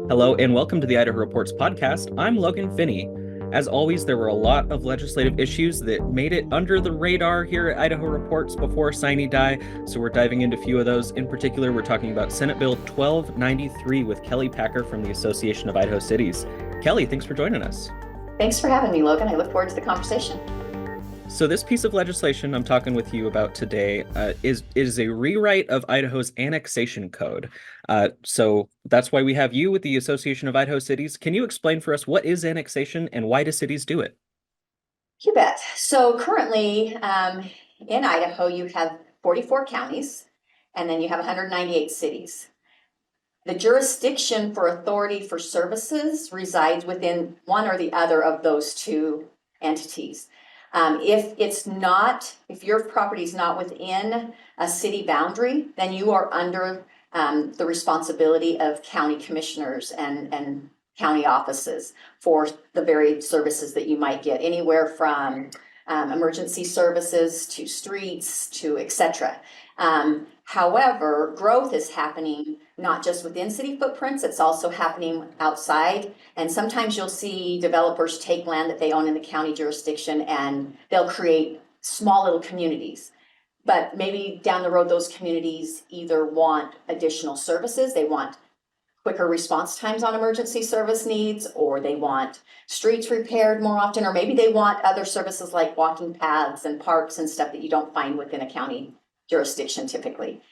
Hello and welcome to the Idaho Reports podcast. I'm Logan Finney. As always, there were a lot of legislative issues that made it under the radar here at Idaho Reports before sine die, so we're diving into a few of those. In particular, we're talking about Senate Bill 1293 with Kelly Packer from the Association of Idaho Cities. Kelly, thanks for joining us. Thanks for having me, Logan. I look forward to the conversation. So this piece of legislation I'm talking with you about today is a rewrite of Idaho's annexation code. So that's why we have you with the Association of Idaho Cities. Can you explain for us what is annexation and why do cities do it? You bet. So currently in Idaho, you have 44 counties, and then you have 198 cities. The jurisdiction for authority for services resides within one or the other of those two entities. If your property is not within a city boundary, then you are under the responsibility of county commissioners and county offices for the varied services that you might get, anywhere from emergency services to streets to etc. However, growth is happening not just within city footprints, it's also happening outside. And sometimes you'll see developers take land that they own in the county jurisdiction and they'll create small little communities. But maybe down the road, those communities either want additional services, they want quicker response times on emergency service needs, or they want streets repaired more often, or maybe they want other services like walking paths and parks and stuff that you don't find within a county jurisdiction typically.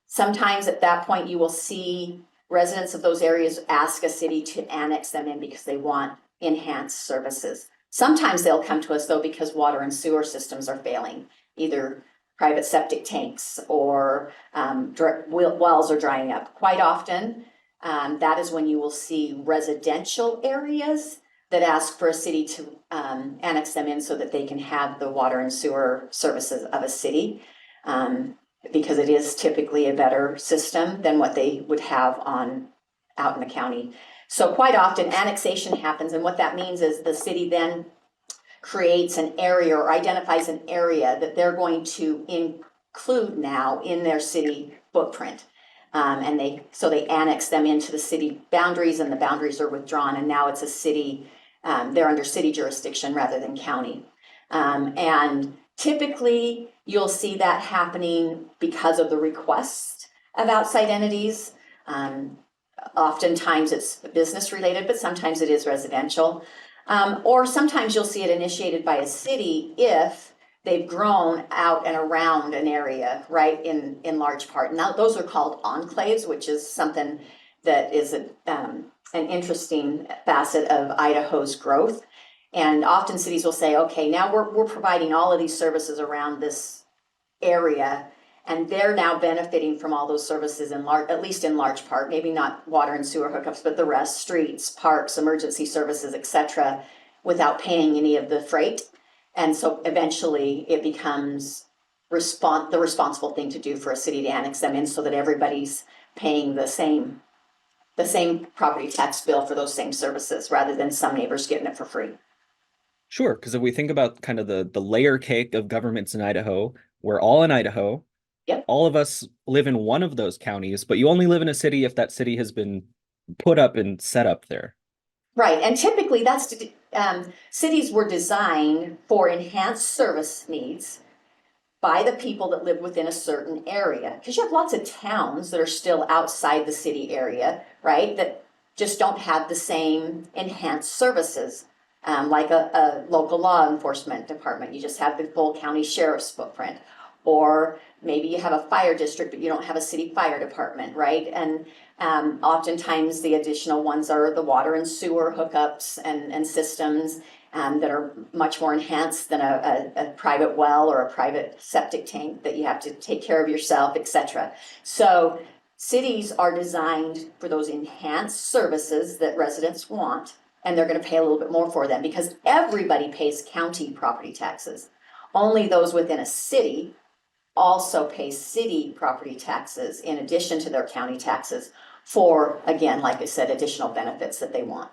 Sometimes at that point you will see residents of those areas ask a city to annex them in because they want enhanced services. Sometimes they'll come to us though because water and sewer systems are failing, either private septic tanks or wells are drying up. Quite often, that is when you will see residential areas that ask for a city to annex them in so that they can have the water and sewer services of a city, because it is typically a better system than what they would have out in the county. So quite often annexation happens, and what that means is the city then creates an area or identifies an area that they're going to include now in their city footprint. And they annex them into the city boundaries, and the boundaries are withdrawn, and now it's a city, they're under city jurisdiction rather than county. And typically you'll see that happening because of the request of outside entities. Oftentimes it's business related, but sometimes it is residential. Or sometimes you'll see it initiated by a city if they've grown out and around an area, right, in large part. Now, those are called enclaves, which is something that is an interesting facet of Idaho's growth. And often cities will say, okay, now we're providing all of these services around this area, and they're now benefiting from all those services at least in large part, maybe not water and sewer hookups, but the rest, streets, parks, emergency services, etc., without paying any of the freight. And so eventually it becomes the responsible thing to do for a city to annex them in so that everybody's paying the same property tax bill for those same services rather than some neighbors getting it for free. Sure, because if we think about kind of the layer cake of governments in Idaho, we're all in Idaho. Yep. All of us live in one of those counties, but you only live in a city if that city has been put up and set up there. Right, and typically that's cities were designed for enhanced service needs by the people that live within a certain area. Because you have lots of towns that are still outside the city area, right, that just don't have the same enhanced services. Like a local law enforcement department, you just have the full county sheriff's footprint. Or maybe you have a fire district, but you don't have a city fire department, right? And oftentimes the additional ones are the water and sewer hookups and systems that are much more enhanced than a private well or a private septic tank that you have to take care of yourself, etc. So cities are designed for those enhanced services that residents want, and they're going to pay a little bit more for them because everybody pays county property taxes. Only those within a city also pay city property taxes in addition to their county taxes for, again, like I said, additional benefits that they want.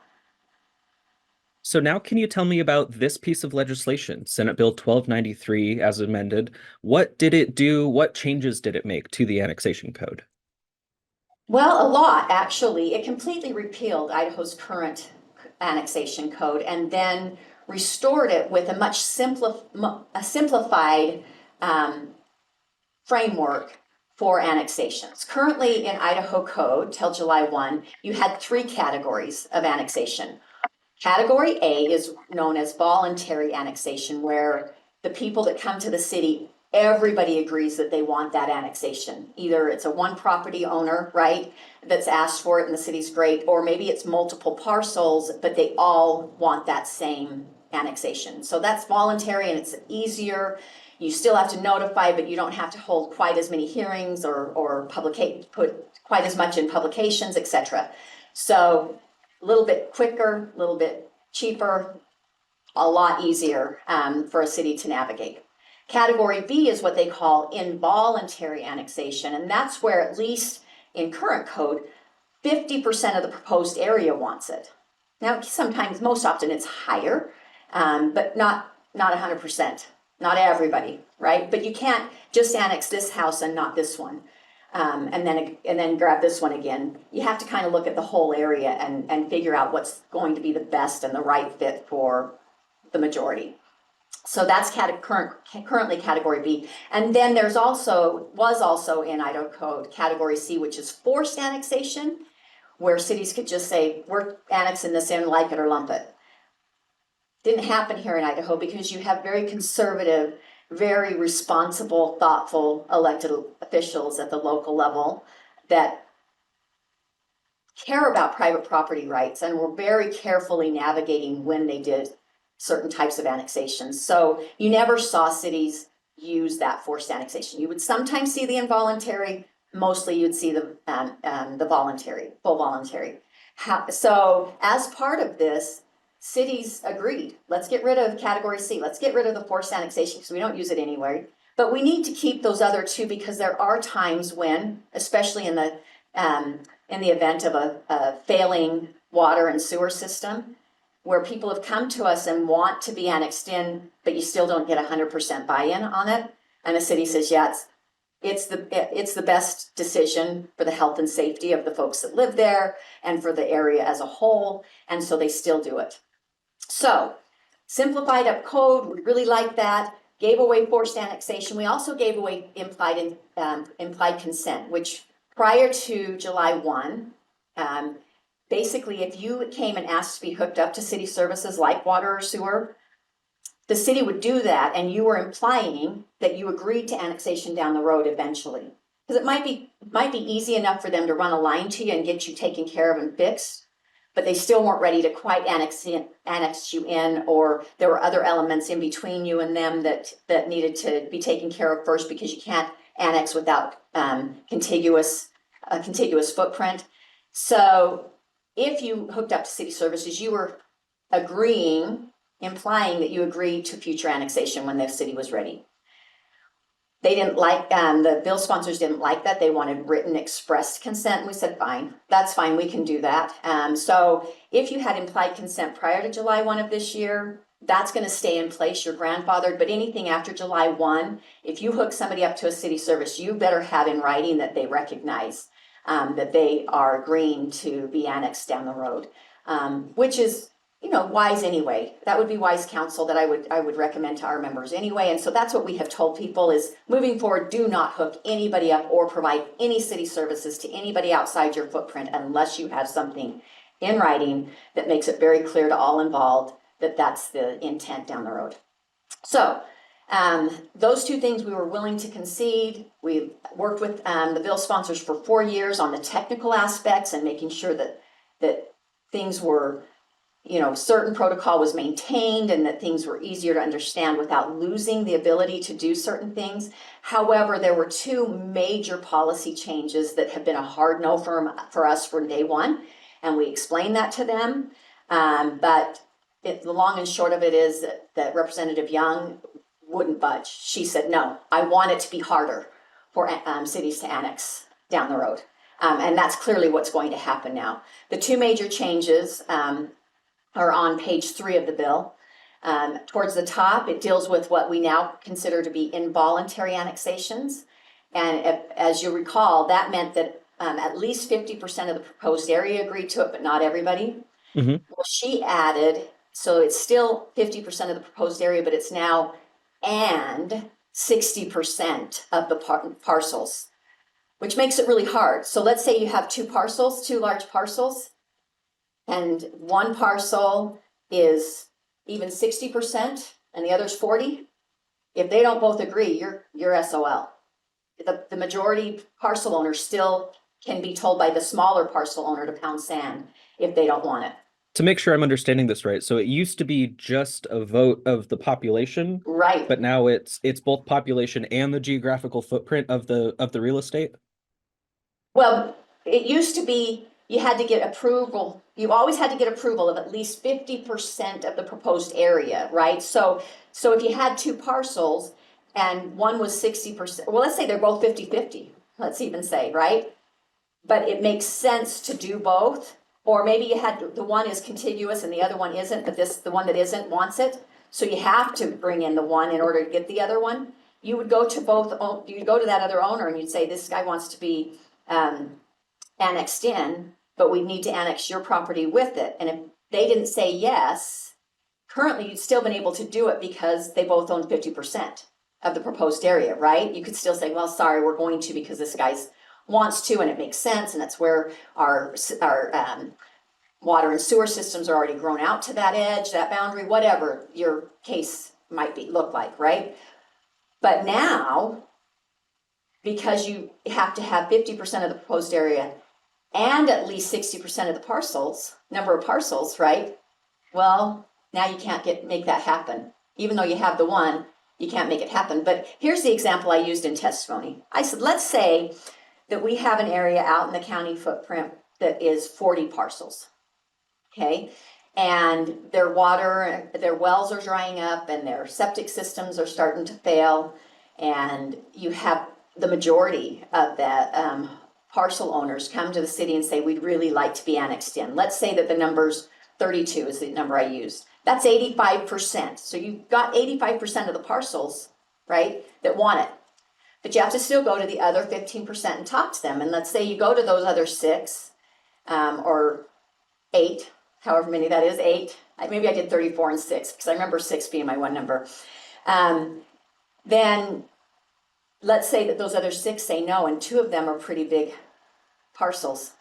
So now can you tell me about this piece of legislation, Senate Bill 1293 as amended? What did it do? What changes did it make to the annexation code? Well, a lot, actually. It completely repealed Idaho's current annexation code and then restored it with a much simplified framework for annexations. Currently in Idaho code, till July 1, you had 3 categories of annexation. Category A is known as voluntary annexation, where the people that come to the city, everybody agrees that they want that annexation. Either it's a one property owner, right, that's asked for it and the city's great, or maybe it's multiple parcels, but they all want that same annexation. So that's voluntary and it's easier. You still have to notify, but you don't have to hold quite as many hearings or put quite as much in publications, etc. So a little bit quicker, a little bit cheaper, a lot easier for a city to navigate. Category B is what they call involuntary annexation, and that's where, at least in current code, 50% of the proposed area wants it. Now, sometimes, most often, it's higher, but not 100%. Not everybody, right? But you can't just annex this house and not this one. And then grab this one again. You have to kind of look at the whole area and figure out what's going to be the best and the right fit for the majority. So that's currently category B. And then was also in Idaho code category C, which is forced annexation, where cities could just say, we're annexing this in, like it or lump it. Didn't happen here in Idaho because you have very conservative, very responsible, thoughtful elected officials at the local level that care about private property rights and were very carefully navigating when they did certain types of annexations. So you never saw cities use that forced annexation. You would sometimes see the involuntary, mostly you'd see the voluntary, full voluntary. So as part of this, cities agreed, let's get rid of category C, let's get rid of the forced annexation because we don't use it anywhere. But we need to keep those other 2 because there are times when, especially in the event of a failing water and sewer system, where people have come to us and want to be annexed in, but you still don't get 100% buy-in on it. And the city says, yeah, it's the best decision for the health and safety of the folks that live there and for the area as a whole. And so they still do it. So simplified up code, we really like that. Gave away forced annexation. We also gave away implied consent, which prior to July 1, basically, if you came and asked to be hooked up to city services like water or sewer, the city would do that, and you were implying that you agreed to annexation down the road eventually. Because it might be easy enough for them to run a line to you and get you taken care of and fixed, but they still weren't ready to quite annex you in, or there were other elements in between you and them that needed to be taken care of first, because you can't annex without a contiguous footprint. So if you hooked up to city services, you were implying that you agreed to future annexation when the city was ready. They didn't like, the bill sponsors didn't like that. They wanted written expressed consent. And we said, fine, that's fine, we can do that. So if you had implied consent prior to July 1 of this year, that's going to stay in place, you're grandfathered. But anything after July 1, if you hook somebody up to a city service, you better have in writing that they recognize that they are agreeing to be annexed down the road, which is, wise anyway. That would be wise counsel that I would recommend to our members anyway. And so that's what we have told people is, moving forward, do not hook anybody up or provide any city services to anybody outside your footprint unless you have something in writing that makes it very clear to all involved that that's the intent down the road. So those 2 things we were willing to concede. We worked with the bill sponsors for 4 years on the technical aspects and making sure that things were, certain protocol was maintained and that things were easier to understand without losing the ability to do certain things. However, there were 2 major policy changes that have been a hard no for us from day one, and we explained that to them. But the long and short of it is that Representative Young wouldn't budge. She said, no, I want it to be harder for cities to annex down the road. And that's clearly what's going to happen now. The 2 major changes are on page 3 of the bill. Towards the top, it deals with what we now consider to be involuntary annexations. And as you recall, that meant that at least 50% of the proposed area agreed to it, but not everybody. Mhm. Well, she added, so it's still 50% of the proposed area, but it's now and 60% of the parcels, which makes it really hard. So let's say you have two large parcels, and one parcel is even 60% and the other's 40. If they don't both agree, you're SOL. The majority parcel owner still can be told by the smaller parcel owner to pound sand if they don't want it. To make sure I'm understanding this right, so it used to be just a vote of the population, Right. but now it's both population and the geographical footprint of the real estate. Well, it used to be you had to get approval. You always had to get approval of at least 50% of the proposed area, right? So if you had two parcels and one was 60%, well, let's say they're both 50-50, let's even say, right? But it makes sense to do both. Or maybe you had the one is contiguous and the other one isn't, but the one that isn't wants it. So you have to bring in the one in order to get the other one. You would go to you'd go to that other owner and you'd say, this guy wants to be annexed in, but we need to annex your property with it. And if they didn't say yes, currently you'd still been able to do it because they both own 50% of the proposed area, right? You could still say, well, sorry, we're going to because this guy's wants to, and it makes sense, and that's where our water and sewer systems are already grown out to that edge, that boundary, whatever your case might look like, right? But now, because you have to have 50% of the proposed area and at least 60% of the number of parcels, right? Well, now you can't make that happen. Even though you have the one, you can't make it happen. But here's the example I used in testimony. I said, let's say that we have an area out in the county footprint that is 40 parcels, okay? And their wells are drying up and their septic systems are starting to fail. And you have the majority of the parcel owners come to the city and say, we'd really like to be annexed in. Let's say that the number's 32 is the number I used. That's 85%. So you've got 85% of the parcels, right, that want it. But you have to still go to the other 15% and talk to them. And let's say you go to those other 6 or 8, however many that is, 8. Maybe I did 34 and 6 because I remember 6 being my one number. Then let's say that those other 6 say no, and 2 of them are pretty big parcels.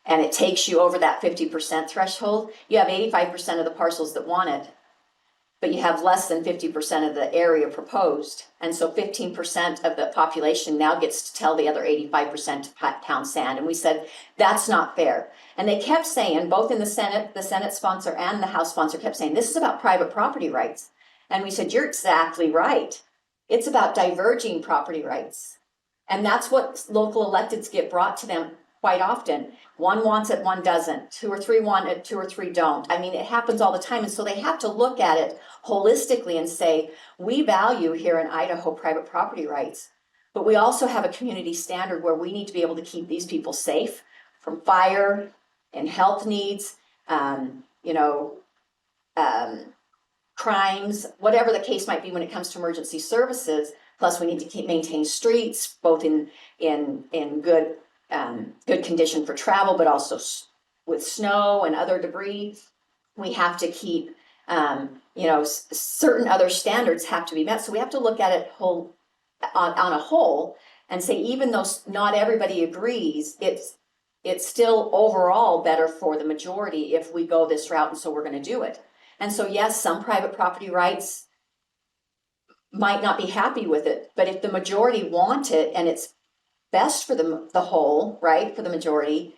And it takes you over that 50% threshold. You have 85% of the parcels that want it, but you have less than 50% of the area proposed. And so 15% of the population now gets to tell the other 85% to pound sand. And we said, that's not fair. And they kept saying, both in the Senate sponsor and the House sponsor kept saying, this is about private property rights. And we said, you're exactly right. It's about diverging property rights. And that's what local electeds get brought to them quite often. One wants it, one doesn't. 2 or 3 want it, 2 or 3 don't. I mean, it happens all the time. And so they have to look at it holistically and say, we value here in Idaho private property rights, but we also have a community standard where we need to be able to keep these people safe from fire and health needs, crimes, whatever the case might be when it comes to emergency services. Plus, we need to maintain streets, both in good condition for travel, but also with snow and other debris. We have to keep, certain other standards have to be met. So we have to look at it on a whole and say, even though not everybody agrees, it's still overall better for the majority if we go this route, and so we're going to do it. And so, yes, some private property rights might not be happy with it, but if the majority want it and it's best for the whole, right, for the majority,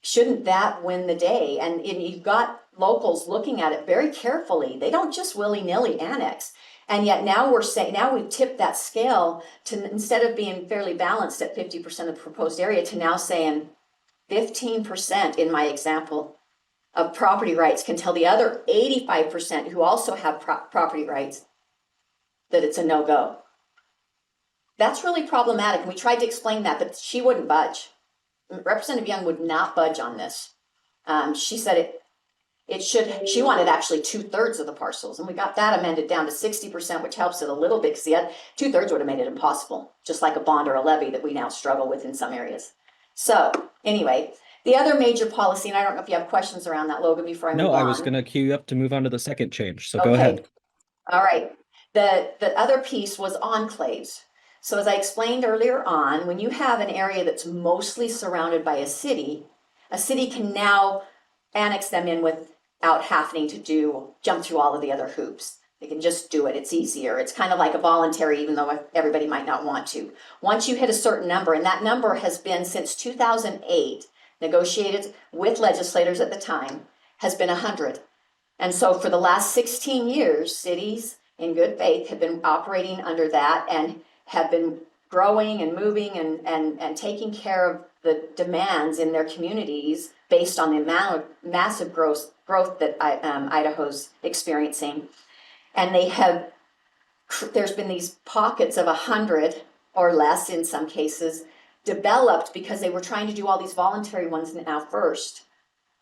shouldn't that win the day? And you've got locals looking at it very carefully. They don't just willy-nilly annex. And yet now we've tipped that scale to, instead of being fairly balanced at 50% of the proposed area, to now saying 15% in my example of property rights can tell the other 85% who also have property rights that it's a no-go. That's really problematic. And we tried to explain that, but she wouldn't budge. Representative Young would not budge on this. She said She wanted actually 2/3 of the parcels, and we got that amended down to 60%, which helps it a little bit, because the other 2/3 would have made it impossible, just like a bond or a levy that we now struggle with in some areas. So anyway, the other major policy, and I don't know if you have questions around that, Logan, before I move No, on. I was going to queue you up to move on to the second change. So go Okay. ahead. All right. The other piece was enclaves. So as I explained earlier on, when you have an area that's mostly surrounded by a city can now annex them in without having to jump through all of the other hoops. They can just do it. It's easier. It's kind of like a voluntary, even though everybody might not want to. Once you hit a certain number, and that number has been since 2008, negotiated with legislators at the time, has been 100. And so for the last 16 years, cities in good faith have been operating under that and have been growing and moving and taking care of the demands in their communities based on the amount of massive growth that Idaho's experiencing. And there's been these pockets of 100 or less in some cases developed because they were trying to do all these voluntary ones now first.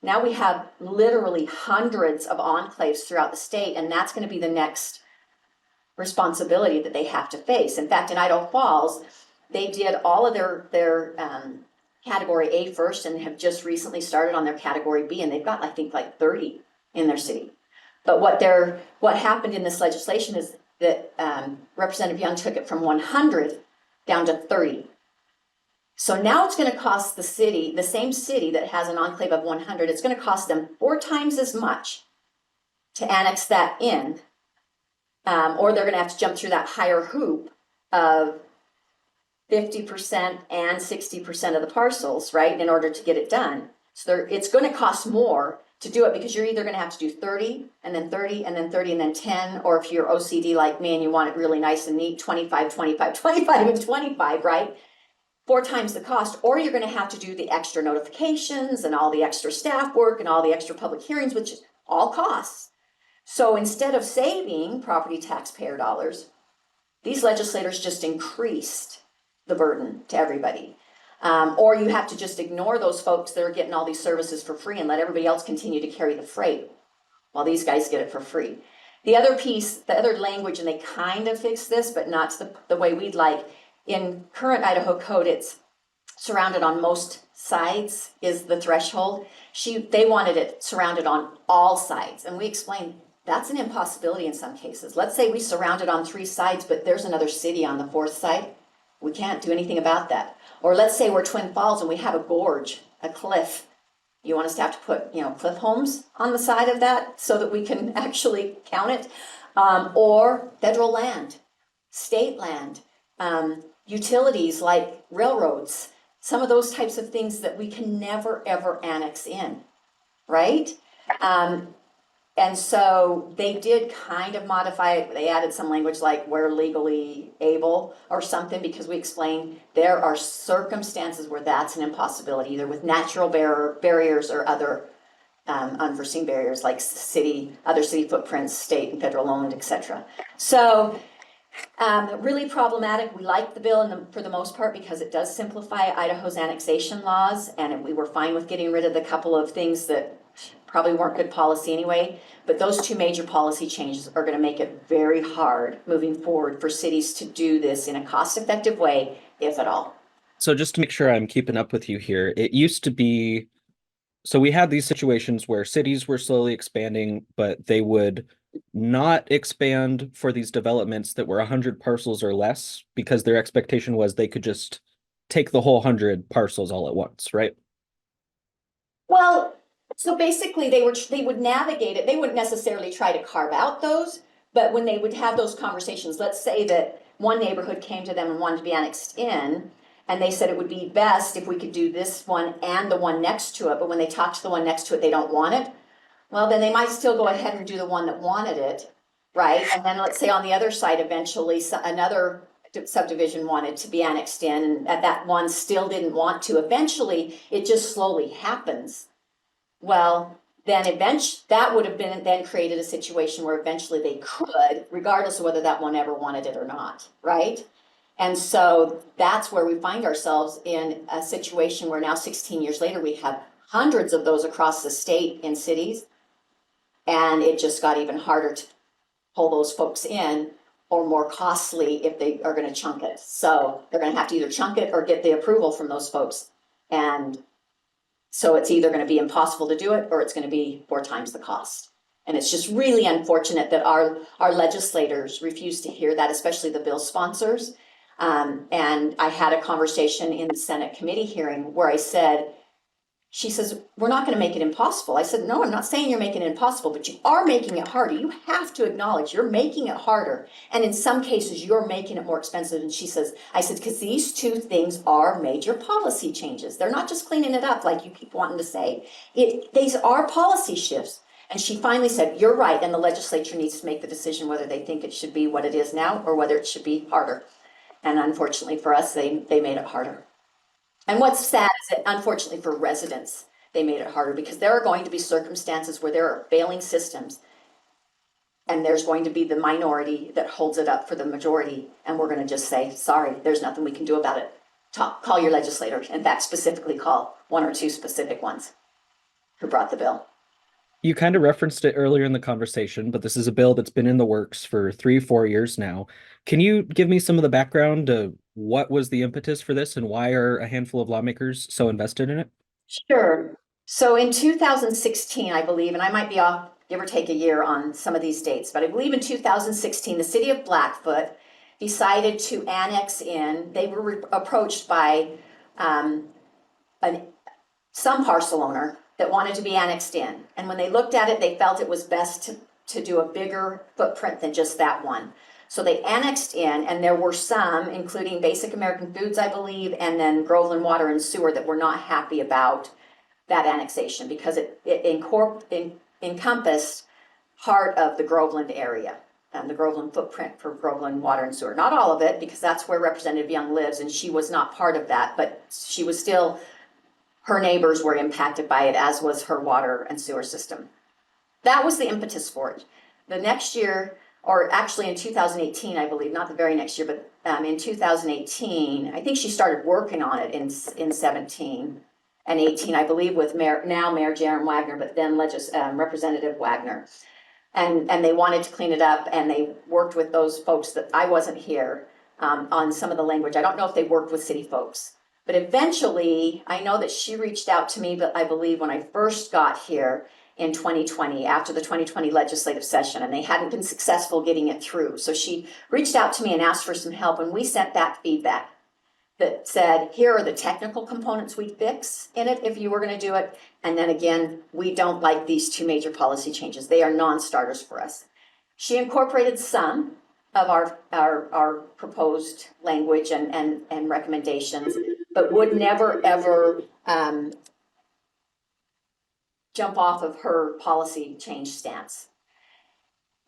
Now we have literally hundreds of enclaves throughout the state, and that's going to be the next responsibility that they have to face. In fact, in Idaho Falls, they did all of their category A first and have just recently started on their category B, and they've got, I think, like 30 in their city. But what happened in this legislation is that Representative Young took it from 100 down to 30. So now it's going to cost the same city that has an enclave of 100, it's going to cost them 4 times as much to annex that in, or they're going to have to jump through that higher hoop of 50% and 60% of the parcels, right, in order to get it done. So it's going to cost more to do it because you're either going to have to do 30 and then 30 and then 30 and then 10, or if you're OCD like me and you want it really nice and neat, 25, 25, 25, and 25, right? 4 times the cost, or you're going to have to do the extra notifications and all the extra staff work and all the extra public hearings, which all costs. So instead of saving property taxpayer dollars, these legislators just increased the burden to everybody. Or you have to just ignore those folks that are getting all these services for free and let everybody else continue to carry the freight while these guys get it for free. The other piece, the other language, and they kind of fixed this, but not the way we'd like. In current Idaho code, it's surrounded on most sides is the threshold. They wanted it surrounded on all sides. And we explained that's an impossibility in some cases. Let's say we surround it on 3 sides, but there's another city on the 4th side. We can't do anything about that. Or let's say we're Twin Falls and we have a gorge, a cliff. You want us to have to put, cliff homes on the side of that so that we can actually count it? Or federal land, state land, utilities like railroads, some of those types of things that we can never, ever annex in, right? And so they did kind of modify it. They added some language like where legally able or something, because we explained there are circumstances where that's an impossibility, either with natural barriers or other unforeseen barriers like other city footprints, state and federal owned, etc. So really problematic. We like the bill for the most part because it does simplify Idaho's annexation laws, and we were fine with getting rid of the couple of things that probably weren't good policy anyway. But those 2 major policy changes are going to make it very hard moving forward for cities to do this in a cost-effective way, if at all. So just to make sure I'm keeping up with you here, it used to be, so we had these situations where cities were slowly expanding, but they would not expand for these developments that were 100 parcels or less because their expectation was they could just take the whole 100 parcels all at once, right? Well, so basically they would navigate it. They wouldn't necessarily try to carve out those, but when they would have those conversations, let's say that one neighborhood came to them and wanted to be annexed in, and they said it would be best if we could do this one and the one next to it, but when they talk to the one next to it, they don't want it. Well, then they might still go ahead and do the one that wanted it, right? And then let's say on the other side, eventually another subdivision wanted to be annexed in, and that one still didn't want to. Eventually, it just slowly happens. Well, then that would have been then created a situation where eventually they could, regardless of whether that one ever wanted it or not, right? And so that's where we find ourselves in a situation where now 16 years later, we have hundreds of those across the state in cities. And it just got even harder to pull those folks in, or more costly if they are going to chunk it. So they're going to have to either chunk it or get the approval from those folks. And so it's either going to be impossible to do it, or it's going to be 4 times the cost. And it's just really unfortunate that our legislators refuse to hear that, especially the bill sponsors. And I had a conversation in the Senate committee hearing where I said, she says, we're not going to make it impossible. I said, no, I'm not saying you're making it impossible, but you are making it harder. You have to acknowledge you're making it harder. And in some cases, you're making it more expensive. And she says, I said, because these 2 things are major policy changes. They're not just cleaning it up like you keep wanting to say. These are policy shifts. And she finally said, you're right. And the legislature needs to make the decision whether they think it should be what it is now or whether it should be harder. And unfortunately for us, they made it harder. And what's sad is that unfortunately for residents, they made it harder, because there are going to be circumstances where there are failing systems, and there's going to be the minority that holds it up for the majority, and we're going to just say, sorry, there's nothing we can do about it. Call your legislator. In fact, specifically call 1 or 2 specific ones who brought the bill. You kind of referenced it earlier in the conversation, but this is a bill that's been in the works for 3-4 years now. Can you give me some of the background to what was the impetus for this and why are a handful of lawmakers so invested in it? Sure. So in 2016, I believe, and I might be off, give or take a year on some of these dates, but I believe in 2016, the city of Blackfoot decided to annex in. They were approached by some parcel owner that wanted to be annexed in. And when they looked at it, they felt it was best to do a bigger footprint than just that one. So they annexed in, and there were some, including Basic American Foods, I believe, and then Groveland Water and Sewer, that were not happy about that annexation because it encompassed part of the Groveland area and the Groveland footprint for Groveland Water and Sewer. Not all of it, because that's where Representative Young lives, and she was not part of that, but she was still, her neighbors were impacted by it, as was her water and sewer system. That was the impetus for it. The next year, or actually in 2018, I believe, not the very next year, but in 2018, I think she started working on it in 17 and 18, I believe, with Mayor Jaron Wagner, but then Representative Wagner. And they wanted to clean it up, and they worked with those folks that I wasn't here on some of the language. I don't know if they worked with city folks. But eventually, I know that she reached out to me, but I believe when I first got here in 2020, after the 2020 legislative session, and they hadn't been successful getting it through. So she reached out to me and asked for some help, and we sent back feedback that said, here are the technical components we'd fix in it if you were going to do it. And then again, we don't like these 2 major policy changes. They are non-starters for us. She incorporated some of our proposed language and recommendations, but would never, ever jump off of her policy change stance.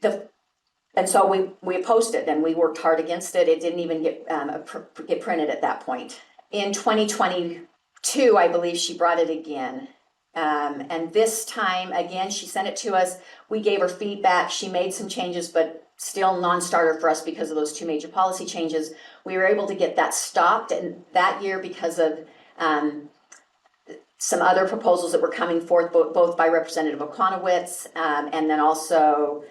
And so we opposed it, and we worked hard against it. It didn't even get printed at that point. In 2022, I believe she brought it again. And this time, again, she sent it to us. We gave her feedback. She made some changes, but still non-starter for us because of those 2 major policy changes. We were able to get that stopped, and that year, because of some other proposals that were coming forth, both by Representative Okonowitz and then also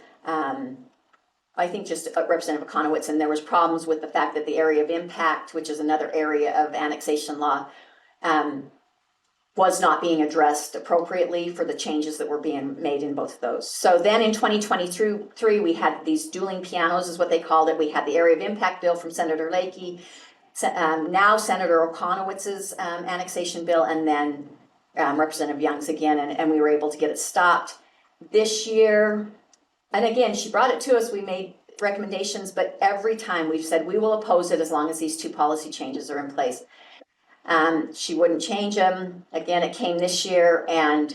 I think just Representative Okonowitz, and there was problems with the fact that the area of impact, which is another area of annexation law, was not being addressed appropriately for the changes that were being made in both of those. So then in 2023, we had these dueling pianos, is what they called it. We had the area of impact bill from Senator Lakey, now Senator Okonowitz's annexation bill, and then Representative Young's again, and we were able to get it stopped. This year, and again, she brought it to us, we made recommendations, but every time we've said we will oppose it as long as these 2 policy changes are in place. She wouldn't change them. Again, it came this year, and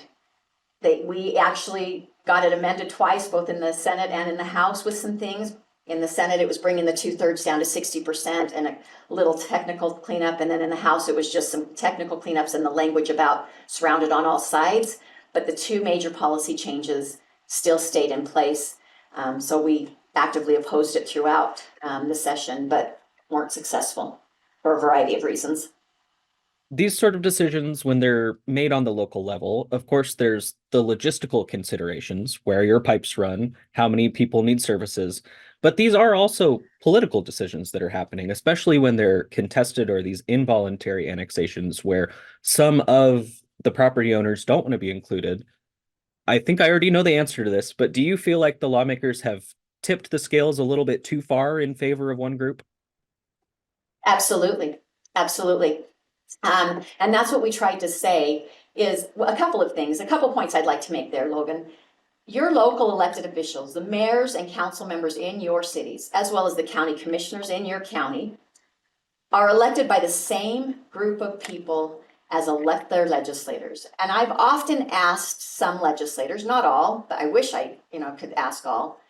we actually got it amended twice, both in the Senate and in the House, with some things. In the Senate, it was bringing the 2/3 down to 60% and a little technical cleanup. And then in the House, it was just some technical cleanups and the language about surrounded on all sides. But the 2 major policy changes still stayed in place. So we actively opposed it throughout the session, but weren't successful for a variety of reasons. these sort of decisions, when they're made on the local level, of course, there's the logistical considerations, where your pipes run, how many people need services. But these are also political decisions that are happening, especially when they're contested or these involuntary annexations where some of the property owners don't want to be included. I think I already know the answer to this, but do you feel like the lawmakers have tipped the scales a little bit too far in favor of one group? Absolutely, absolutely. And that's what we tried to say is a couple of things, a couple points I'd like to make there, Logan. Your local elected officials, the mayors and council members in your cities, as well as the county commissioners in your county, are elected by the same group of people as elect their legislators. And I've often asked some legislators, not all, but I wish I, could ask all,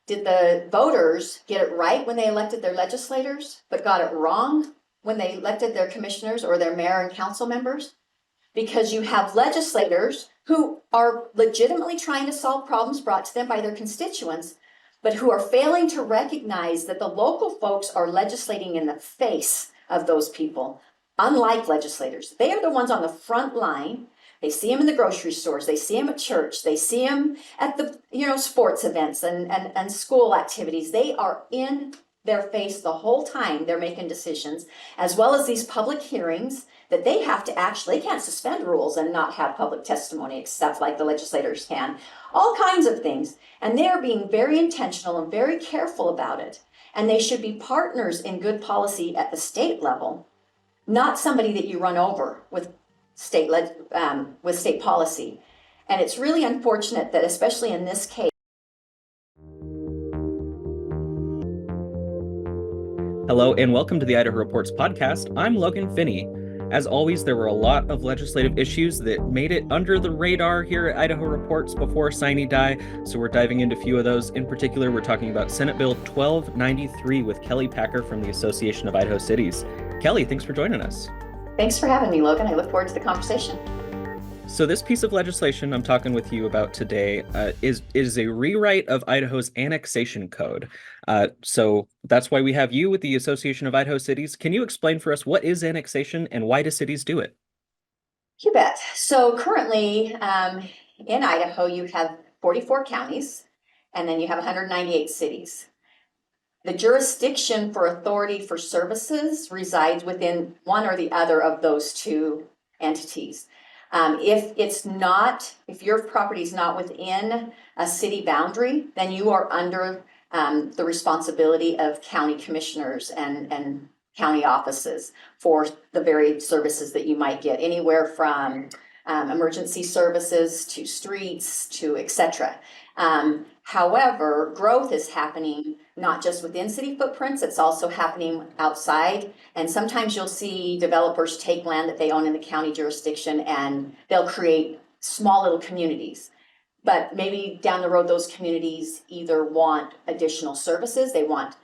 did the voters get it right when they elected their legislators, but got it wrong when they elected their commissioners or their mayor and council members? Because you have legislators who are legitimately trying to solve problems brought to them by their constituents, but who are failing to recognize that the local folks are legislating in the face of those people. Unlike legislators, they are the ones on the front line. They see them in the grocery stores, they see them at church, they see them at the sports events and school activities. They are in their face the whole time they're making decisions, as well as these public hearings that they have to they can't suspend rules and not have public testimony except like the legislators can. All kinds of things. And they're being very intentional and very careful about it. And they should be partners in good policy at the state level, not somebody that you run over with state policy. And it's really unfortunate that, especially in this case. Hello, and welcome to the Idaho Reports podcast. I'm Logan Finney. As always, there were a lot of legislative issues that made it under the radar here at Idaho Reports before sine die, so we're diving into a few of those. In particular, we're talking about Senate Bill 1293 with Kelly Packer from the Association of Idaho Cities. Kelly, thanks for joining us. Thanks for having me, Logan. I look forward to the conversation. So this piece of legislation I'm talking with you about today is a rewrite of Idaho's annexation code. So that's why we have you with the Association of Idaho Cities. Can you explain for us what is annexation and why do cities do it? You bet. So currently in Idaho, you have 44 counties, and then you have 198 cities. The jurisdiction for authority for services resides within one or the other of those two entities. If your property is not within a city boundary, then you are under the responsibility of county commissioners and county offices for the varied services that you might get, anywhere from emergency services to streets to etc. However, growth is happening not just within city footprints, it's also happening outside. And sometimes you'll see developers take land that they own in the county jurisdiction and they'll create small little communities. But maybe down the road, those communities either want additional services, they want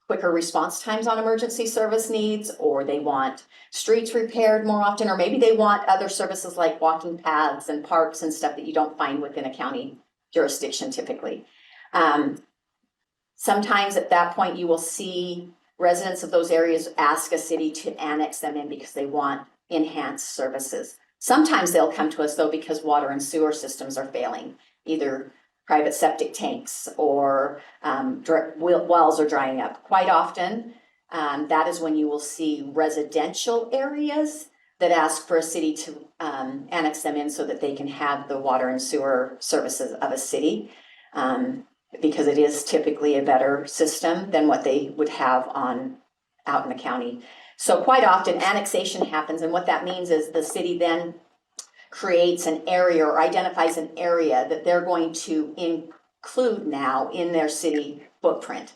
quicker response times on emergency service needs, or they want streets repaired more often, or maybe they want other services like walking paths and parks and stuff that you don't find within a county jurisdiction typically. Sometimes at that point, you will see residents of those areas ask a city to annex them in because they want enhanced services. Sometimes they'll come to us though because water and sewer systems are failing, either private septic tanks or wells are drying up. Quite often, that is when you will see residential areas that ask for a city to annex them in so that they can have the water and sewer services of a city, because it is typically a better system than what they would have out in the county. So quite often annexation happens, and what that means is the city then creates an area or identifies an area that they're going to include now in their city footprint.